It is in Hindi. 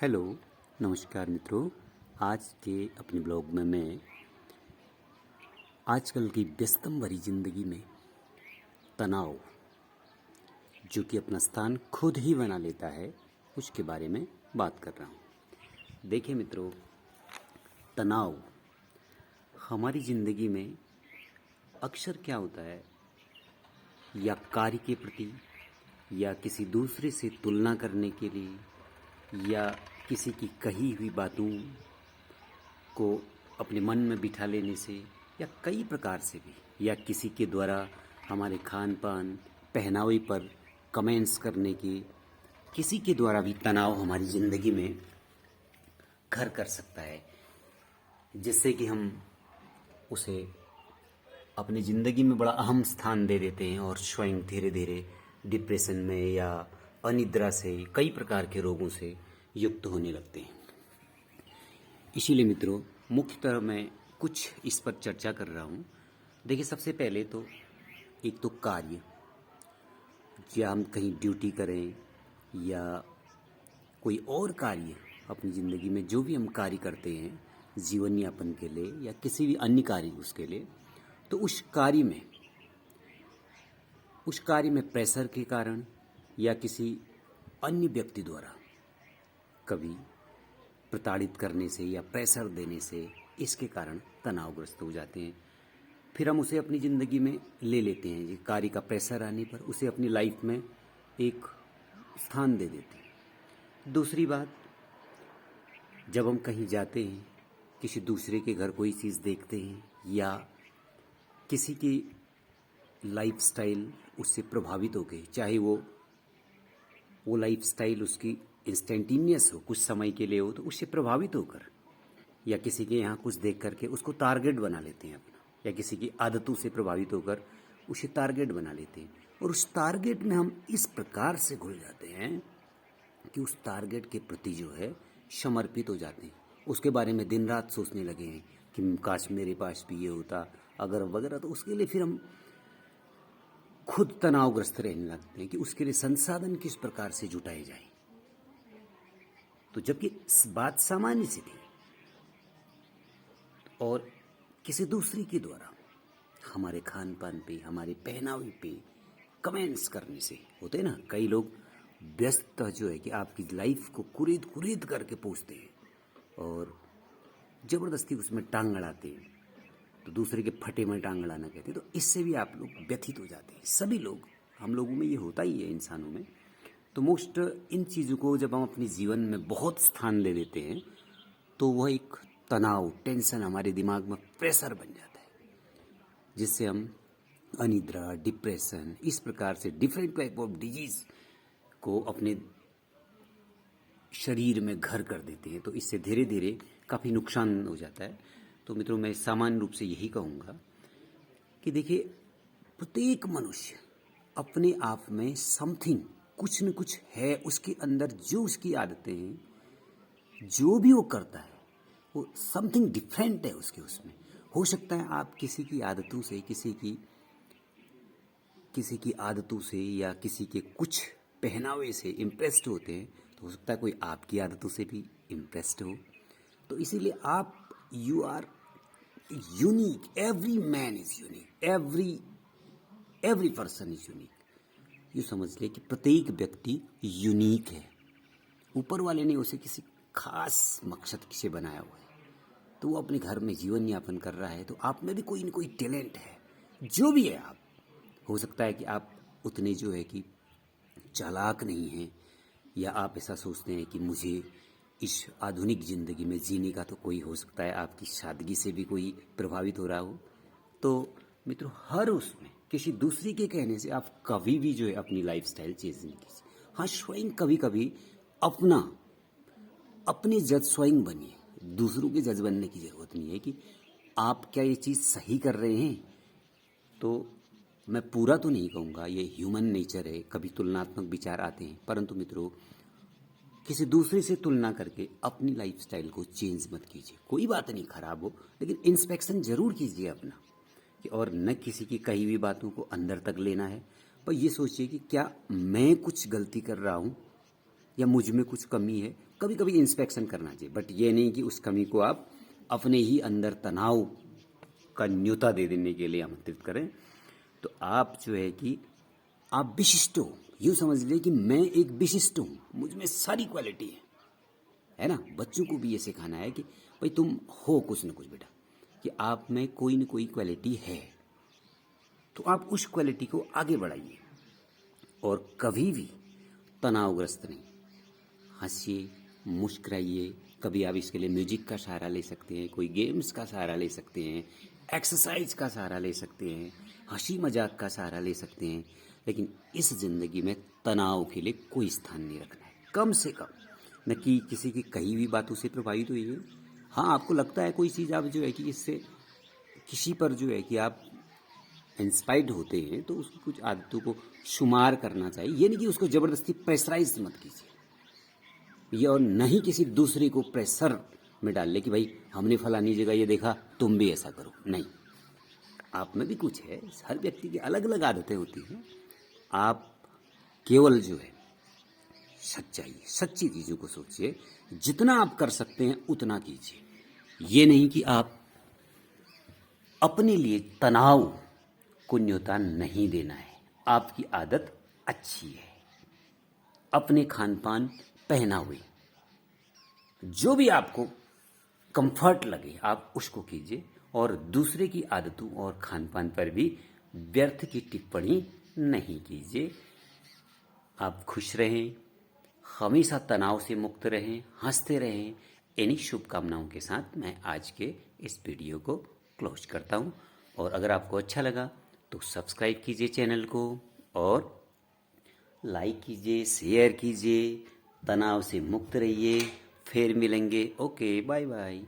हेलो, नमस्कार मित्रों। आज के अपने ब्लॉग में मैं आजकल की व्यस्तम भरी ज़िंदगी में तनाव जो कि अपना स्थान खुद ही बना लेता है, उसके बारे में बात कर रहा हूँ। देखिए मित्रों, तनाव हमारी ज़िंदगी में अक्सर क्या होता है, या कार्य के प्रति, या किसी दूसरे से तुलना करने के लिए, या किसी की कही हुई बातों को अपने मन में बिठा लेने से, या कई प्रकार से भी, या किसी के द्वारा हमारे खान पान पहनावे पर कमेंट्स करने के, किसी के द्वारा भी तनाव हमारी ज़िंदगी में घर कर सकता है, जिससे कि हम उसे अपनी ज़िंदगी में बड़ा अहम स्थान दे देते हैं और स्वयं धीरे धीरे डिप्रेशन में या अनिद्रा से, कई प्रकार के रोगों से युक्त होने लगते हैं। इसीलिए मित्रों, मुख्यतः मैं कुछ इस पर चर्चा कर रहा हूँ। देखिए, सबसे पहले तो एक तो कार्य, या हम कहीं ड्यूटी करें या कोई और कार्य अपनी ज़िंदगी में, जो भी हम कार्य करते हैं जीवन यापन के लिए या किसी भी अन्य कार्य उसके लिए, तो उस कार्य में प्रेशर के कारण या किसी अन्य व्यक्ति द्वारा कभी प्रताड़ित करने से या प्रेशर देने से, इसके कारण तनावग्रस्त हो जाते हैं। फिर हम उसे अपनी ज़िंदगी में ले लेते हैं, ये कार्य का प्रेशर आने पर उसे अपनी लाइफ में एक स्थान दे देते हैं। दूसरी बात, जब हम कहीं जाते हैं, किसी दूसरे के घर कोई चीज़ देखते हैं या किसी की लाइफस्टाइल उससे प्रभावित होकर, चाहे वो लाइफस्टाइल उसकी इंस्टेंटेनियस हो, कुछ समय के लिए हो, तो उससे प्रभावित होकर या किसी के यहाँ कुछ देख करके उसको टारगेट बना लेते हैं अपना, या किसी की आदतों से प्रभावित होकर उसे टारगेट बना लेते हैं। और उस टारगेट में हम इस प्रकार से घुल जाते हैं कि उस टारगेट के प्रति जो है समर्पित हो जाते हैं, उसके बारे में दिन रात सोचने लगे हैं कि काश मेरे पास भी ये होता अगर वगैरह। तो उसके लिए फिर हम खुद तनावग्रस्त रहने लगते हैं कि उसके लिए संसाधन किस प्रकार से जुटाए जाए। तो जबकि बात सामान्य सी थी, और किसी दूसरे के द्वारा हमारे खान पान पे, हमारे पहनावे पे कमेंट्स करने से होते हैं ना, कई लोग व्यस्त जो है कि आपकी लाइफ को कुरीद कुरीद करके पूछते हैं और ज़बरदस्ती उसमें टांग अड़ाते हैं, तो दूसरे के फटे में टांग अड़ाना कहते हैं। तो इससे भी आप लोग व्यथित हो जाते हैं। सभी लोग, हम लोगों में ये होता ही है, इंसानों में। तो मोस्ट इन चीज़ों को जब हम अपने जीवन में बहुत स्थान ले लेते हैं, तो वह एक तनाव, टेंशन हमारे दिमाग में प्रेशर बन जाता है, जिससे हम अनिद्रा, डिप्रेशन, इस प्रकार से डिफरेंट टाइप ऑफ डिजीज़ को अपने शरीर में घर कर देते हैं। तो इससे धीरे धीरे काफ़ी नुकसान हो जाता है। तो मित्रों, मैं सामान्य रूप से यही कहूँगा कि देखिए, प्रत्येक मनुष्य अपने आप में समथिंग, कुछ न कुछ है उसके अंदर, जो उसकी आदतें हैं, जो भी वो करता है, वो समथिंग डिफरेंट है उसमें। हो सकता है आप किसी की आदतों से, किसी की आदतों से या किसी के कुछ पहनावे से इम्प्रेस्ड होते हैं, तो हो सकता है कोई आपकी आदतों से भी इम्प्रेस्ड हो। तो इसीलिए आप, you are unique, every man is unique, every person is unique. यूँ समझ ले कि प्रत्येक व्यक्ति यूनिक है। ऊपर वाले ने उसे किसी खास मकसद से बनाया हुआ है, तो वो अपने घर में जीवन यापन कर रहा है। तो आप में भी कोई न कोई टैलेंट है, जो भी है आप। हो सकता है कि आप उतने जो है कि चालाक नहीं हैं, या आप ऐसा सोचते हैं कि मुझे इस आधुनिक ज़िंदगी में जीने का, तो कोई हो सकता है आपकी सादगी से भी कोई प्रभावित हो रहा हो। तो मित्रों, हर उसमें किसी दूसरे के कहने से आप कभी भी जो है अपनी लाइफस्टाइल चेंज नहीं कीजिए। हाँ, स्वयं कभी कभी अपने जज स्वयं बनिए। दूसरों के जज बनने की ज़रूरत नहीं है कि आप क्या ये चीज़ सही कर रहे हैं। तो मैं पूरा तो नहीं कहूँगा, ये ह्यूमन नेचर है, कभी तुलनात्मक विचार आते हैं, परंतु मित्रों, किसी दूसरे से तुलना करके अपनी लाइफस्टाइल को चेंज मत कीजिए। कोई बात नहीं, खराब हो, लेकिन इंस्पेक्शन ज़रूर कीजिए अपना, कि और न किसी की कही हुई बातों को अंदर तक लेना है, पर ये सोचिए कि क्या मैं कुछ गलती कर रहा हूँ या मुझ में कुछ कमी है, कभी कभी इंस्पेक्शन करना चाहिए, बट ये नहीं कि उस कमी को आप अपने ही अंदर तनाव का न्योता दे देने के लिए आमंत्रित करें। तो आप जो है कि आप विशिष्ट हो, यूँ समझ लीजिए कि मैं एक विशिष्ट हूँ, मुझ में सारी क्वालिटी है ना। बच्चों को भी ये सिखाना है कि भाई तुम हो कुछ न कुछ बेटा, कि आप में कोई न कोई क्वालिटी है, तो आप उस क्वालिटी को आगे बढ़ाइए और कभी भी तनावग्रस्त नहीं, हंसिए, मुस्कुराइए। कभी आप इसके लिए म्यूजिक का सहारा ले सकते हैं, कोई गेम्स का सहारा ले सकते हैं, एक्सरसाइज का सहारा ले सकते हैं, हंसी मजाक का सहारा ले सकते हैं, लेकिन इस ज़िंदगी में तनाव के लिए कोई स्थान नहीं रखना है, कम से कम। न कि किसी की कही हुई बातों से प्रभावित होइए। हाँ, आपको लगता है कोई चीज़ आप जो है कि इससे किसी पर जो है कि आप इंस्पायर्ड होते हैं, तो उसकी कुछ आदतों को शुमार करना चाहिए। ये नहीं कि उसको ज़बरदस्ती प्रेशराइज मत कीजिए, ये और नहीं किसी दूसरे को प्रेशर में डाल ले कि भाई हमने फलानी जगह ये देखा तुम भी ऐसा करो। नहीं, आप में भी कुछ है, हर व्यक्ति की अलग अलग आदतें होती हैं। आप केवल जो है सच्चाई, सच्ची चीज़ों को सोचिए, जितना आप कर सकते हैं उतना कीजिए। ये नहीं कि आप अपने लिए तनाव को न्योता नहीं देना है। आपकी आदत अच्छी है, अपने खान पान, पहनावे, जो भी आपको कंफर्ट लगे आप उसको कीजिए, और दूसरे की आदतों और खान पान पर भी व्यर्थ की टिप्पणी नहीं कीजिए। आप खुश रहें, हमेशा तनाव से मुक्त रहें, हंसते रहें। इन्हीं शुभकामनाओं के साथ मैं आज के इस वीडियो को क्लोज करता हूँ। और अगर आपको अच्छा लगा तो सब्सक्राइब कीजिए चैनल को, और लाइक कीजिए, शेयर कीजिए। तनाव से मुक्त रहिए। फिर मिलेंगे। Okay, bye bye.